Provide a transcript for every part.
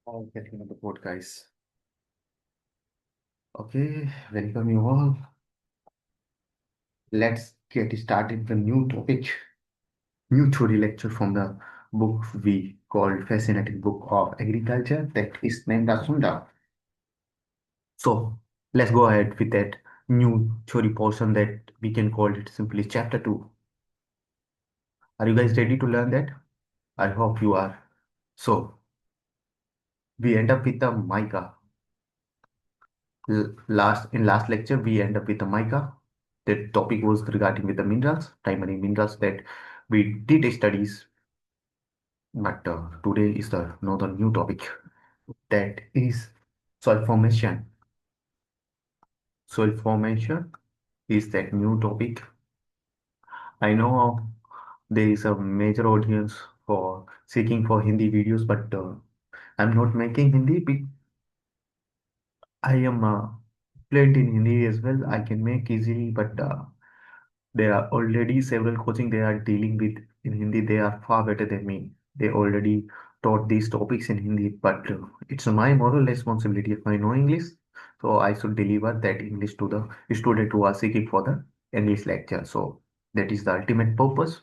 All getting on the board, guys. Okay, welcome you all. Let's get started the new topic, new theory lecture from the book we called Fascinating Book of Agriculture, that is Nemraj Sunda. So let's go ahead with that new theory portion that we can call it simply chapter 2. Are you guys ready to learn that? I hope you are. So we end up with the mica. Last lecture we end up with the mica. The topic was regarding with the minerals, primary minerals that we did studies, but today is the another new topic that is soil formation. Soil formation is that new topic. I know there is a major audience for seeking for Hindi videos, but I'm not making Hindi. I am fluent in Hindi as well. I can make easily, but there are already several coaching they are dealing with in Hindi. They are far better than me. They already taught these topics in Hindi, but it's my moral responsibility. If I know English, so I should deliver that English to the student who are seeking for the English lecture. So that is the ultimate purpose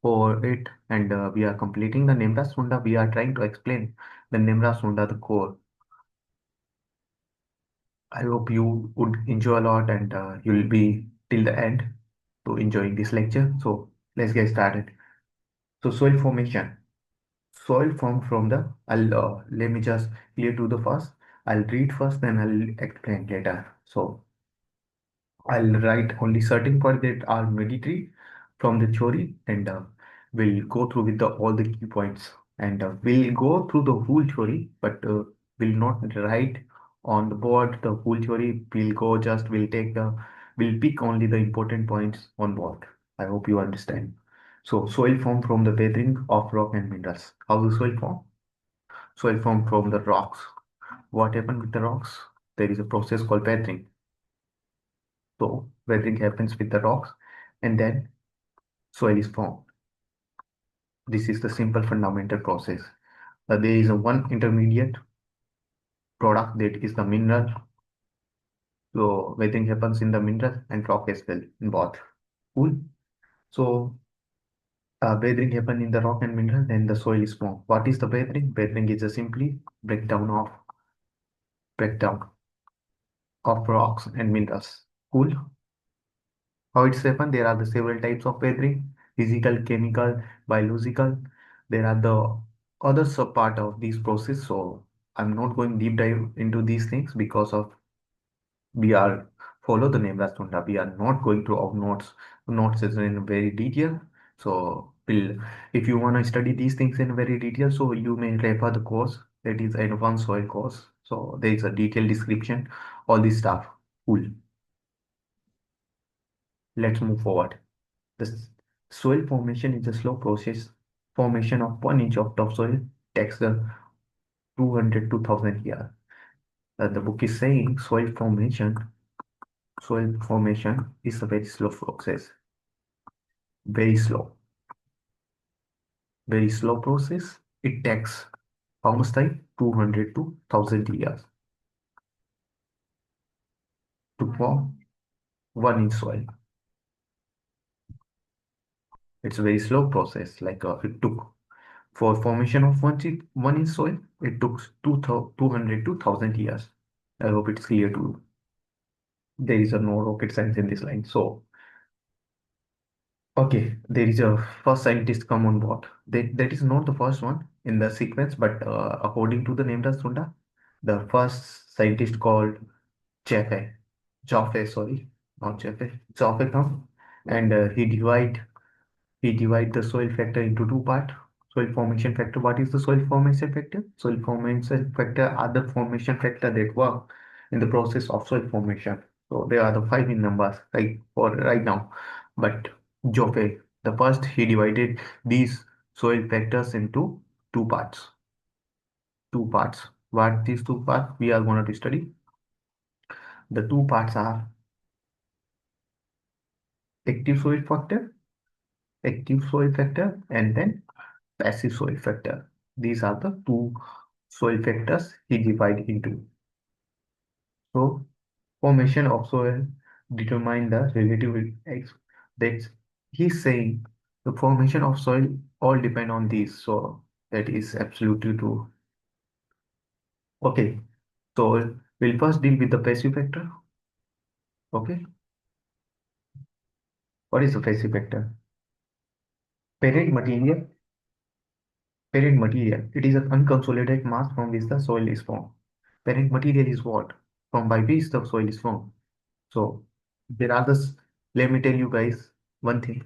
for it. And we are completing the Nemraj Sunda. We are trying to explain the Nemraj Sunda, the core. I hope you would enjoy a lot and you'll be till the end to enjoying this lecture. So let's get started. So soil formation. Soil formed from the, let me just clear to the first. I'll read first, then I'll explain later. So I'll write only certain points that are mandatory from the theory, and we'll go through with all the key points. And we'll go through the whole theory, but we'll not write on the board the whole theory. We'll pick only the important points on board. I hope you understand. So soil formed from the weathering of rock and minerals. How the soil form? Soil formed from the rocks. What happened with the rocks? There is a process called weathering. So weathering happens with the rocks, and then soil is formed. This is the simple fundamental process. There is a one intermediate product that is the mineral. So weathering happens in the mineral and rock as well in both. Cool. So weathering happen in the rock and mineral, then the soil is formed. What is the weathering? Weathering is a simply breakdown of rocks and minerals. Cool. How it's happened? There are the several types of weathering: physical, chemical, biological. There are the other sub part of this process. So I'm not going deep dive into these things because of we are follow the Nemraj Sunda. We are not going through our notes is in very detail. So if you want to study these things in very detail, so you may refer the course that is advanced soil course. So there is a detailed description, all this stuff. Cool. Let's move forward. The soil formation is a slow process. Formation of 1 inch of topsoil takes the 200 to 1000 years. The book is saying soil formation is a very slow process. Very slow. Very slow process. It takes how much time? 200 to 1000 years to form 1 inch soil. It's a very slow process. Like it took for formation of 1 inch soil, it took 200 to 1000 years. I hope it's clear to you. There is a no rocket science in this line. So, okay, there is a first scientist come on board. That is not the first one in the sequence, but according to the Nemraj Sunda, the first scientist called Jaffe, sorry, not Jaffe, Jaffe come, and he divide the soil factor into two part. Soil formation factor. What is the soil formation factor? Soil formation factor are the formation factor that work in the process of soil formation. So there are the five in numbers like for right now. But Joffe, the first he divided these soil factors into two parts. Two parts. What these two parts we are going to study? The two parts are active soil factor, and then passive soil factor. These are the two soil factors he divided into. So formation of soil determine the relative that's he's saying the formation of soil all depend on these. So that is absolutely true. Okay, so we'll first deal with the passive factor. Okay, what is the passive factor? Parent material. Parent material. It is an unconsolidated mass from which the soil is formed. Parent material is what? From by which the soil is formed. So there are this. Let me tell you guys one thing.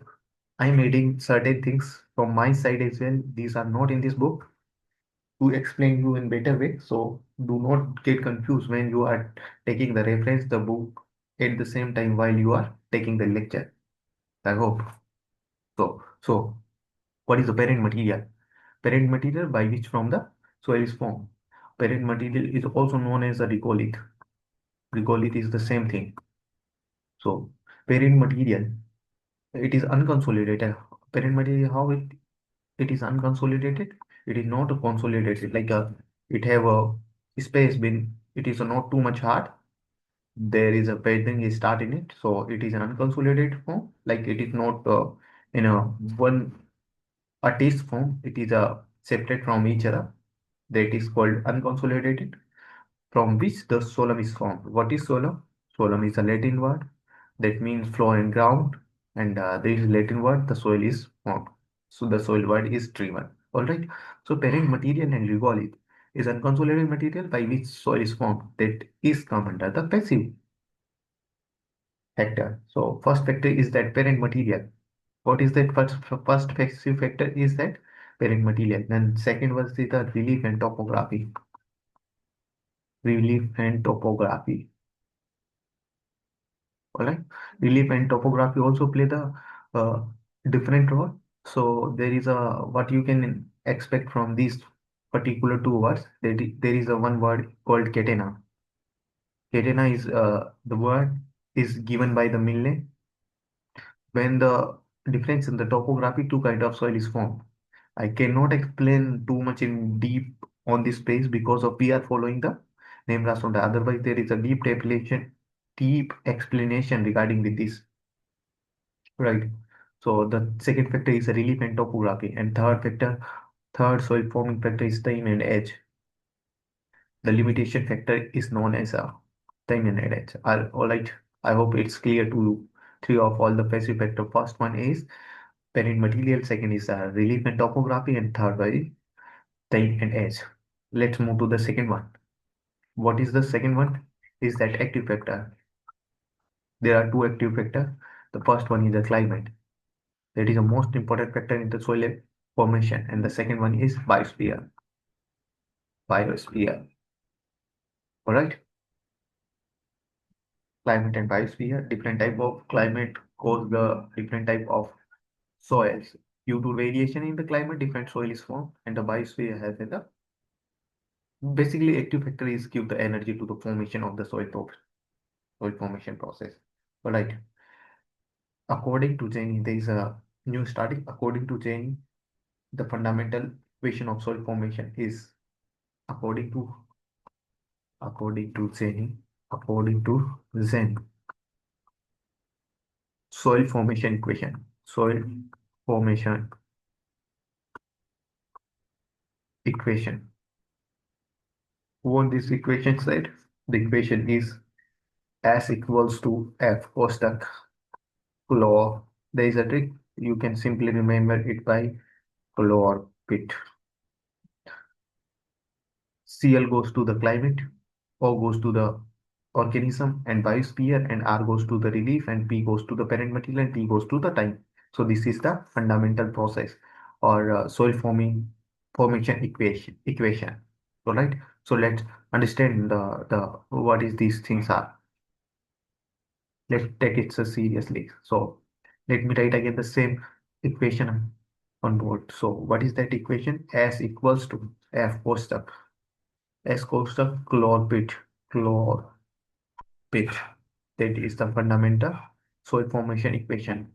I'm adding certain things from my side as well. These are not in this book to explain you in better way. So do not get confused when you are taking the reference, the book at the same time while you are taking the lecture. I hope. So what is the parent material? Parent material by which from the soil is formed. Parent material is also known as a regolith. Regolith is the same thing. So parent material, it is unconsolidated. Parent material, how it is unconsolidated? It is not consolidated. Like it have a space bin. It is not too much hard. There is a padding is start in it. So it is an unconsolidated form. Like it is not in a one a taste form. It is a separate from each other. That is called unconsolidated, from which the soil is formed. What is soil? Soil is a Latin word that means floor and ground, and there is Latin word the soil is formed. So the soil word is driven. All right. So parent material and regolith is unconsolidated material by which soil is formed that is come under the passive factor. So first factor is that parent material. What is that first passive factor is that parent material. Then second was the relief and topography. Relief and topography. All right. Relief and topography also play the uh, different role. So there is a what you can expect from these particular two words. There is a one word called catena. Catena is the word is given by the Milne when the difference in the topography two kind of soil is formed. I cannot explain too much in deep on this space because of we are following the Nemraj Sunda. Otherwise, there is a deep explanation regarding with this. Right. So the second factor is relief and topography, and third soil forming factor is time and edge. The limitation factor is known as time and edge. All right. I hope it's clear to you. Three of all the passive factor. First one is parent material. Second is relief and topography, and third one is time and edge. Let's move to the second one. What is the second one? Is that active factor. There are two active factor. The first one is the climate. That is the most important factor in the soil formation. And the second one is biosphere. Biosphere. All right. Climate and biosphere. Different type of climate cause the different type of soils. Due to variation in the climate, different soil is formed, and the biosphere has the basically active factor is give the energy to the formation of the soil formation process. All right. According to Jane, there is a new study. According to Jane, the fundamental equation of soil formation is according to according to Zen, according to Zen, soil formation equation. Soil formation equation. What this equation said? The equation is S equals to F Ostak chlor. There is a trick. You can simply remember it by chlor pit. Cl goes to the climate, O goes to the organism and biosphere, and R goes to the relief, and P goes to the parent material, and T goes to the time. So this is the fundamental process or soil formation equation. All right. So let's understand the what is these things are. Let's take it so seriously. So let me write again the same equation on board. So what is that equation? S equals to F कोष्ठक S कोष्ठक chlor pit. That is the fundamental soil formation equation.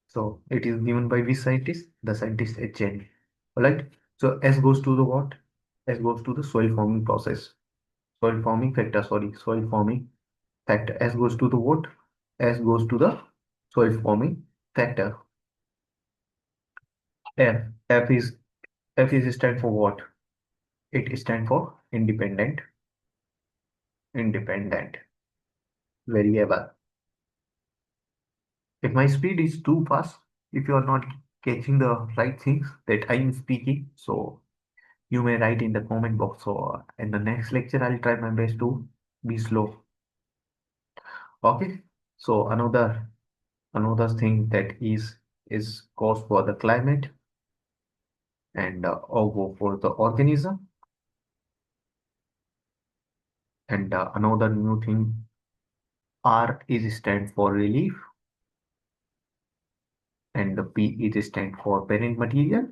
So it is given by which scientist? The scientist HN. Alright. So S goes to the what? S goes to the soil forming process. Soil forming factor, sorry, soil forming factor. S goes to the what? S goes to the soil forming factor. F. F is stand for what? It stands for independent. Independent variable. If my speed is too fast, if you are not catching the right things that I am speaking, so you may write in the comment box. So in the next lecture, I'll try my best to be slow. Okay. So another thing that is cause for the climate and O go for the organism, and another new thing, R is stand for relief, and the P is stand for parent material,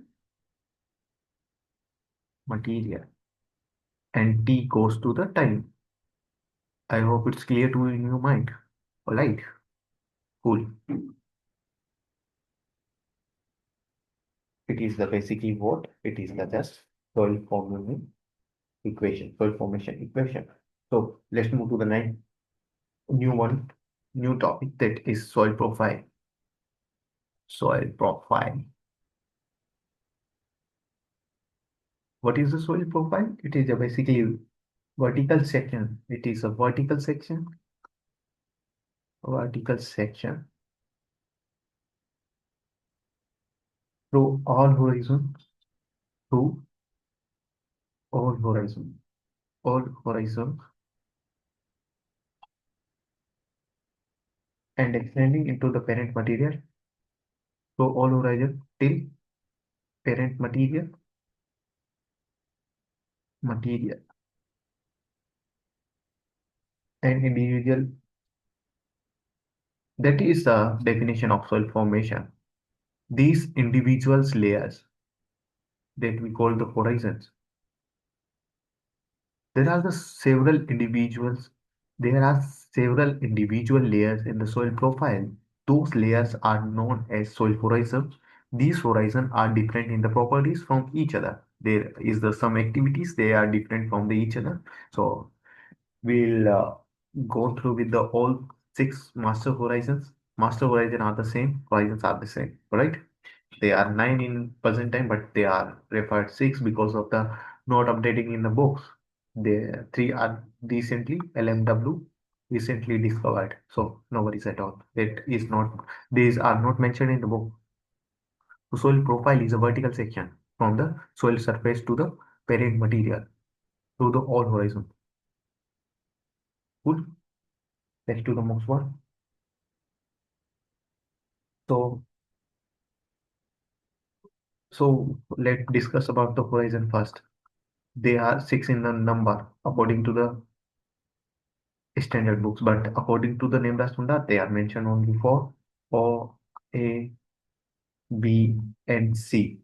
and T goes to the time. I hope it's clear to in your mind. All right, cool. It is the basically what? It is the just soil formation equation, soil formation equation. So let's move to the next new one, new topic, that is soil profile. Soil profile. What is the soil profile? It is a basically vertical section. It is a vertical section through all horizon, through all horizon, all horizon, and extending into the parent material through all horizon till parent material and individual. That is the definition of soil formation. These individuals layers that we call the horizons. There are the several individuals. There are several individual layers in the soil profile. Those layers are known as soil horizons. These horizons are different in the properties from each other. There is the some activities they are different from the each other. So we'll go through with the all six master horizons. Master horizon are the same. Horizons are the same, right? They are nine in present time, but they are referred six because of the not updating in the books. The three are recently LMW recently discovered. So no worries at all. It is not, these are not mentioned in the book. So soil profile is a vertical section from the soil surface to the parent material to the all horizon. Cool. Next to the next one. So let's discuss about the horizon first. They are six in the number according to the standard books, but according to the Nemraj Sunda, they are mentioned only for O, A, B, and C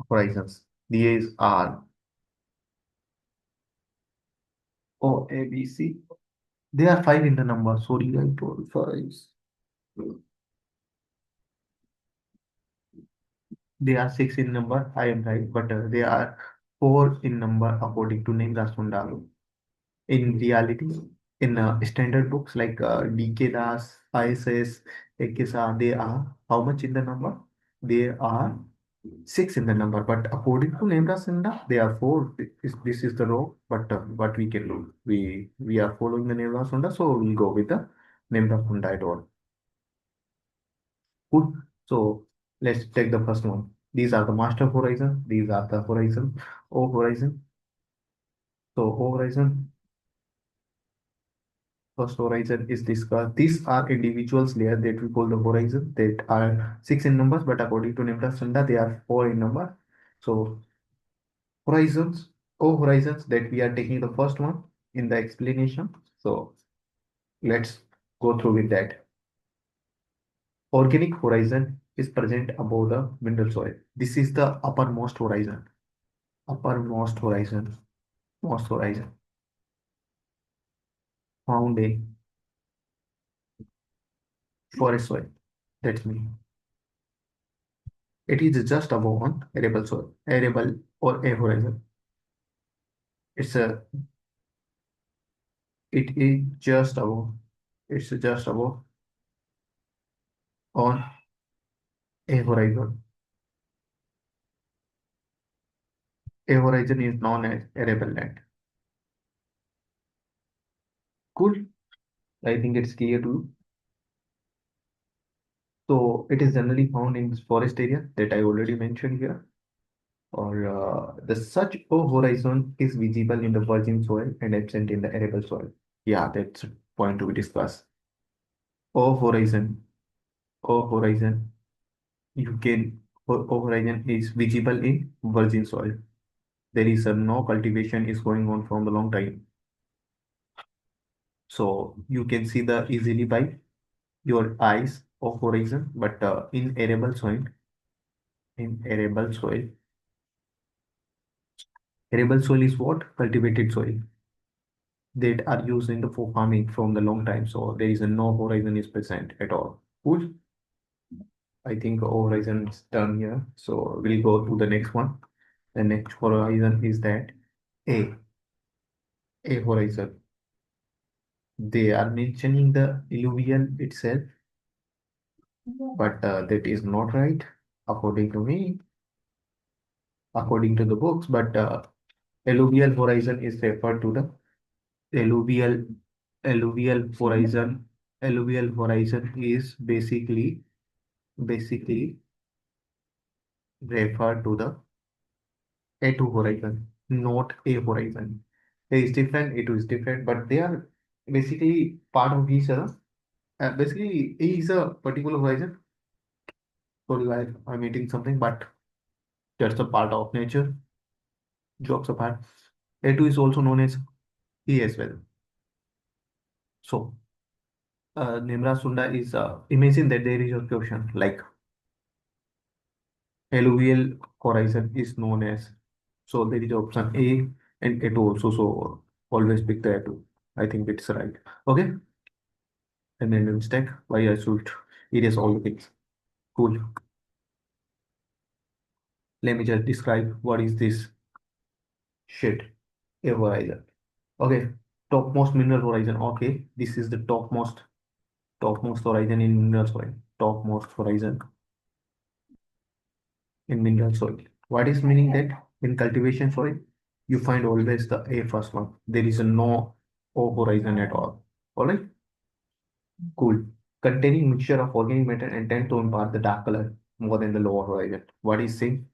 horizons. These are O, A, B, C. They are five in the number. Sorry, I told five. They are six in number. I am right, but they are four in number according to Nemraj Sunda. In reality, in standard books like DK Das, ISS, AKSA, they are how much in the number? They are six in the number, but according to Nemra Sunda, they are four. This is the row, but what we can do? We are following the Nemra Sunda, so we'll go with the Nemra Sunda at all. Good. So let's take the first one. These are the master horizon. These are the horizon. O horizon. So O horizon. First horizon is discussed. These are individuals layer that we call the horizon that are six in numbers, but according to Nemra Sunda, they are four in number. So horizons, horizons that we are taking the first one in the explanation. So let's go through with that. Organic horizon is present above the mineral soil. This is the uppermost horizon. Uppermost horizon. Most horizon found in forest soil. That's me. It is just above on arable soil, arable or a horizon. It's a it is just above. It's just above on a horizon. A horizon is known as arable land. Cool. I think it's clear to you. So it is generally found in forest area that I already mentioned here. Or the such a horizon is visible in the virgin soil and absent in the arable soil. Yeah, that's a point to be discussed. O horizon, O horizon, you can O horizon is visible in virgin soil. There is no cultivation is going on from the long time. So you can see the easily by your eyes of horizon, but in arable soil is what? Cultivated soil that are used in the for farming from the long time. So there is a no horizon is present at all. Cool. I think horizon is done here. So we'll go to the next one. The next horizon is that A, A horizon. They are mentioning the alluvial itself, but that is not right according to me, according to the books. But alluvial horizon is referred to the alluvial alluvial horizon. Alluvial horizon is basically referred to the A2 horizon, not A horizon. A is different, A2 is different, but they are basically part of each other. Basically, A is a particular horizon. Sorry, I'm eating something, but that's a part of nature. Jokes apart. A2 is also known as E as well. So, Nemraj Sunda is, imagine that there is a question like alluvial horizon is known as, so there is option A and A2 also. So, always pick the A2. I think it's right. Okay. I made a mistake. Why I should erase all the things. Cool. Let me just describe what is this shit. A horizon. Okay. Topmost mineral horizon. Okay. This is the topmost horizon in mineral soil. Topmost horizon in mineral soil. What is meaning that in cultivation soil, you find always the A first one. There is a no O horizon at all. Alright? Cool. Containing mixture of organic matter and tend to impart the dark color more than the lower horizon. What is saying?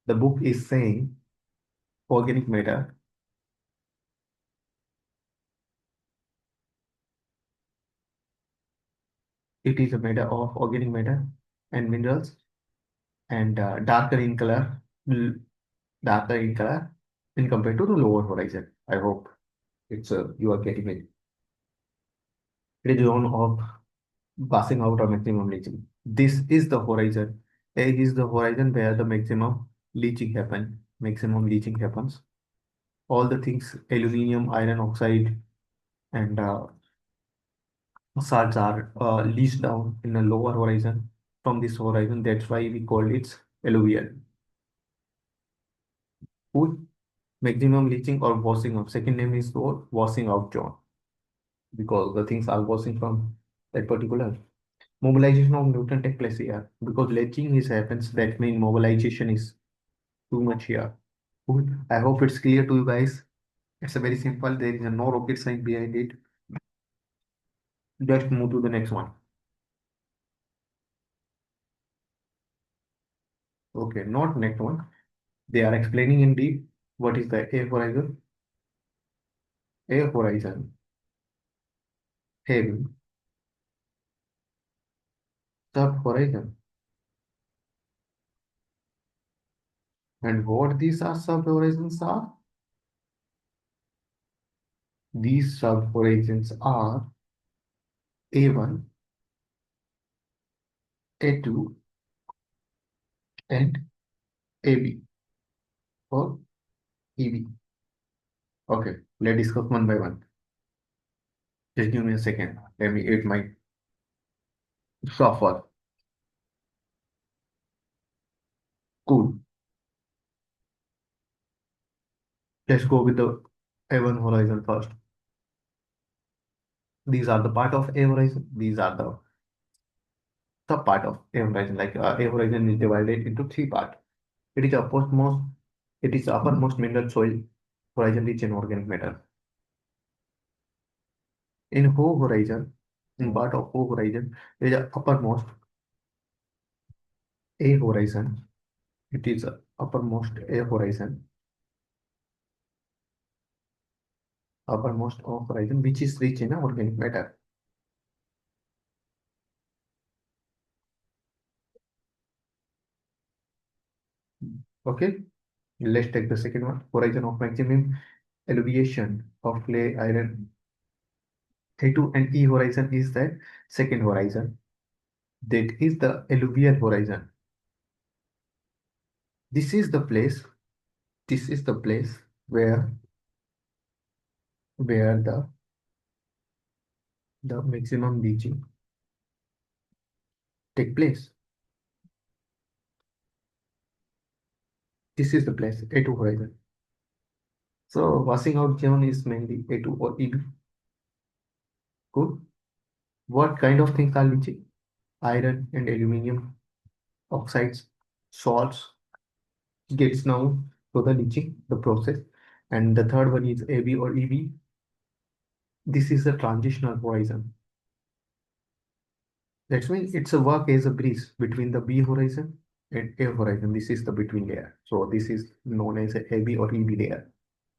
The book is saying organic matter. It is a matter of organic matter and minerals and l- darker in color in compared to the lower horizon. I hope it's you are getting it. It is zone of passing out or maximum leaching. This is the horizon. A is the horizon where the maximum leaching happens. All the things, aluminum, iron oxide, and salts are leached down in a lower horizon from this horizon. That's why we call it alluvial. Cool. Maximum leaching or washing out. Second name is called washing out zone because the things are washing from that particular. Mobilization of nutrient take place here because leaching is happens. That means mobilization is too much here. Cool. I hope it's clear to you guys. It's a very simple. There is a no rocket science behind it. Let's move to the next one. Okay, not next one. They are explaining in deep what is the A horizon. A horizon having sub horizon. And what these are sub horizons are? These sub horizons are A1, A2, and AB or EB. Okay, let's discuss one by one. Just give me a second. Let me eat my software. Cool. Let's go with the A1 horizon first. These are the part of A horizon. These are the sub part of A horizon. Like A horizon is divided into three parts. It is uppermost. It is uppermost mineral soil horizon rich in organic matter. In O horizon, in part of O horizon, there is a uppermost A horizon. It is uppermost A horizon, uppermost O horizon, which is rich in organic matter. Okay, let's take the second one. Horizon of maximum elevation of clay iron. A2 and E horizon is the second horizon. That is the alluvial horizon. This is the place. This is the place where the maximum leaching take place. This is the place A2 horizon. So washing out zone is mainly A2 or EB. Cool. What kind of things are leaching? Iron and aluminum oxides, salts gets now to the leaching, the process. And the third one is AB or EB. This is the transitional horizon. That means it's a work as a bridge between the B horizon and A horizon. This is the between layer. So this is known as a AB or EB layer.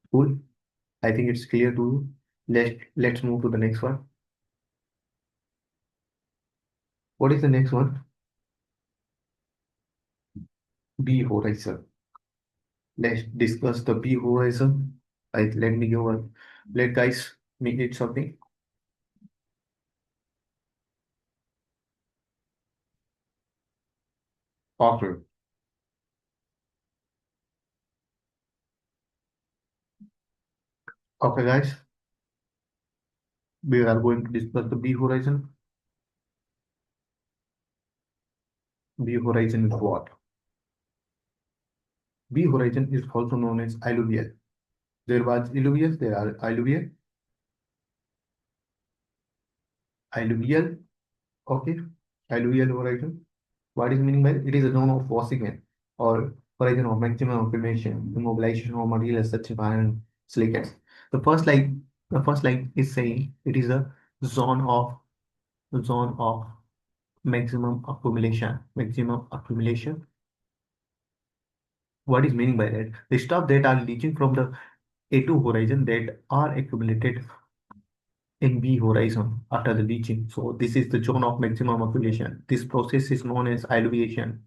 Cool. I think it's clear to you. Let's move to the next one. What is the next one? B horizon. Let's discuss the B horizon. Let me go on. Let guys make it something. Okay. Okay, guys. We are going to discuss the B horizon. B horizon is what? B horizon is also known as alluvial. There was alluvial, there are alluvial, okay, alluvial horizon. What is meaning by it? It is a zone of washing or horizon of maximum accumulation, immobilization of materials such as iron, silicates. The first line, the first line is saying it is a zone of zone of maximum accumulation. Maximum accumulation. What is meaning by that? The stuff that are leaching from the A2 horizon that are accumulated in B horizon after the leaching. So this is the zone of maximum accumulation. This process is known as alluviation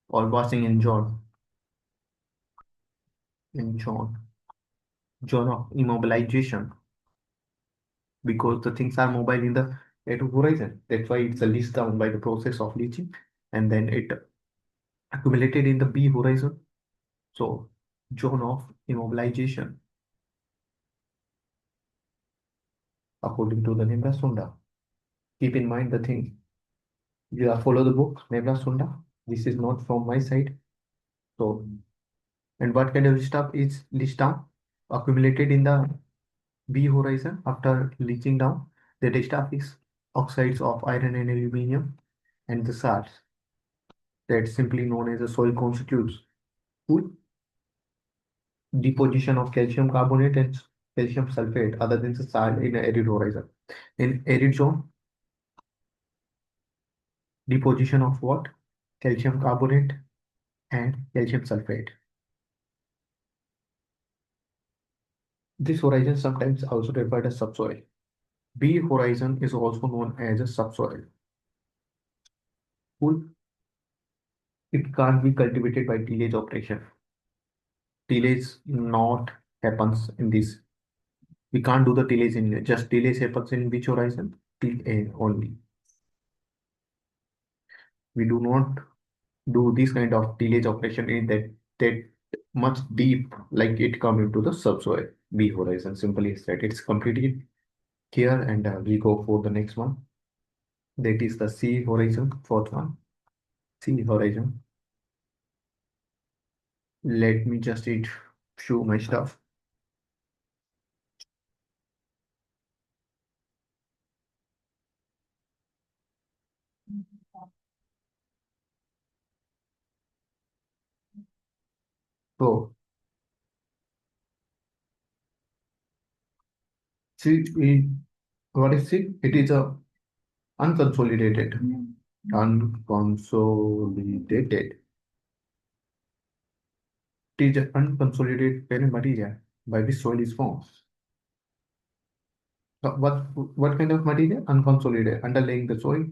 or washing in zone of immobilization because the things are mobile in the A2 horizon. That's why it's a leached down by the process of leaching and then it accumulated in the B horizon. So zone of immobilization according to the Nemraj Sunda. Keep in mind the thing. You are follow the book Nemraj Sunda. This is not from my side. So and what kind of stuff is leached down accumulated in the B horizon after leaching down? The stuff is oxides of iron and aluminum and the salts that's simply known as the soil constitutes. Cool. Deposition of calcium carbonate and calcium sulfate other than the salt in arid horizon. In arid zone, deposition of what? Calcium carbonate and calcium sulfate. This horizon sometimes also referred as subsoil. B horizon is also known as a subsoil. Cool. It can't be cultivated by tillage operation. Tillage not happens in this. We can't do the tillage in just tillage happens in which horizon? Till A only. We do not do this kind of tillage operation in that much deep like it come into the subsoil. B horizon simply said it's completely here and we go for the next one. That is the C horizon, fourth one. C horizon. Let me just eat show my stuff. So see, what is it? It is a unconsolidated. Unconsolidated. It is an unconsolidated parent material by which soil is formed. What kind of material? Unconsolidated, underlying the soil,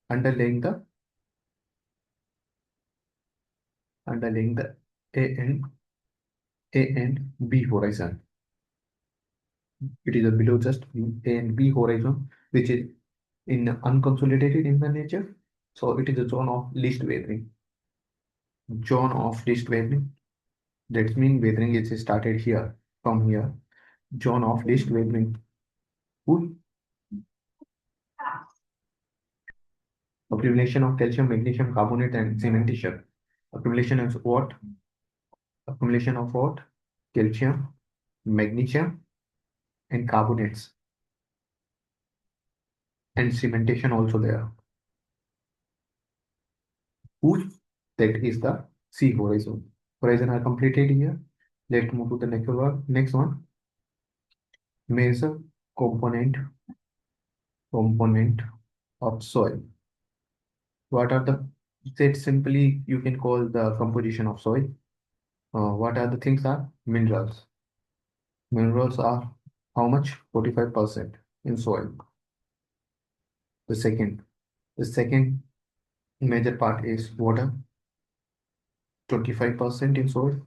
underlying the underlying the A and B horizon. It is a below just A and B horizon, which is in unconsolidated in the nature. So it is a zone of least weathering. Zone of least weathering. That means weathering is started here from here. Zone of least weathering. Good. Accumulation of calcium, magnesium, carbonate, and cementation. Accumulation of what? Accumulation of what? Calcium, magnesium, and carbonates, and cementation also there. Whose? That is the C horizon. Horizon are completed here. Let's move to the next one. Next one. Measure component of soil. What are the, said simply you can call the composition of soil. What are the things are? Minerals. Minerals are how much? 45% in soil. The second major part is water, 25% in soil.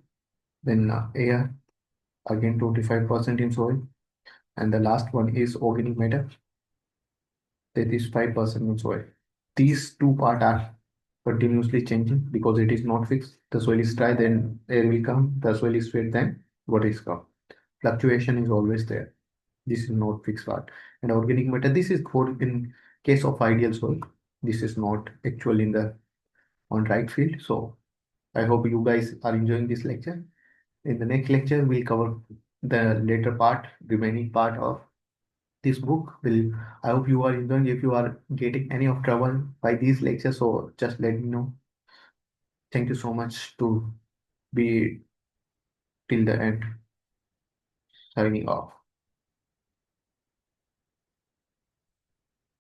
Then air, again 25% in soil. And the last one is organic matter, that is 5% in soil. These two parts are continuously changing because it is not fixed. The soil is dry, then air will come. The soil is wet, then water is come. Fluctuation is always there. This is not fixed part. And organic matter, this is for in case of ideal soil. This is not actual in the on right field. So I hope you guys are enjoying this lecture. In the next lecture, we'll cover the later part, remaining part of this book. Will I hope you are enjoying. If you are getting any of trouble by these lectures, so just let me know. Thank you so much to be till the end. Signing off.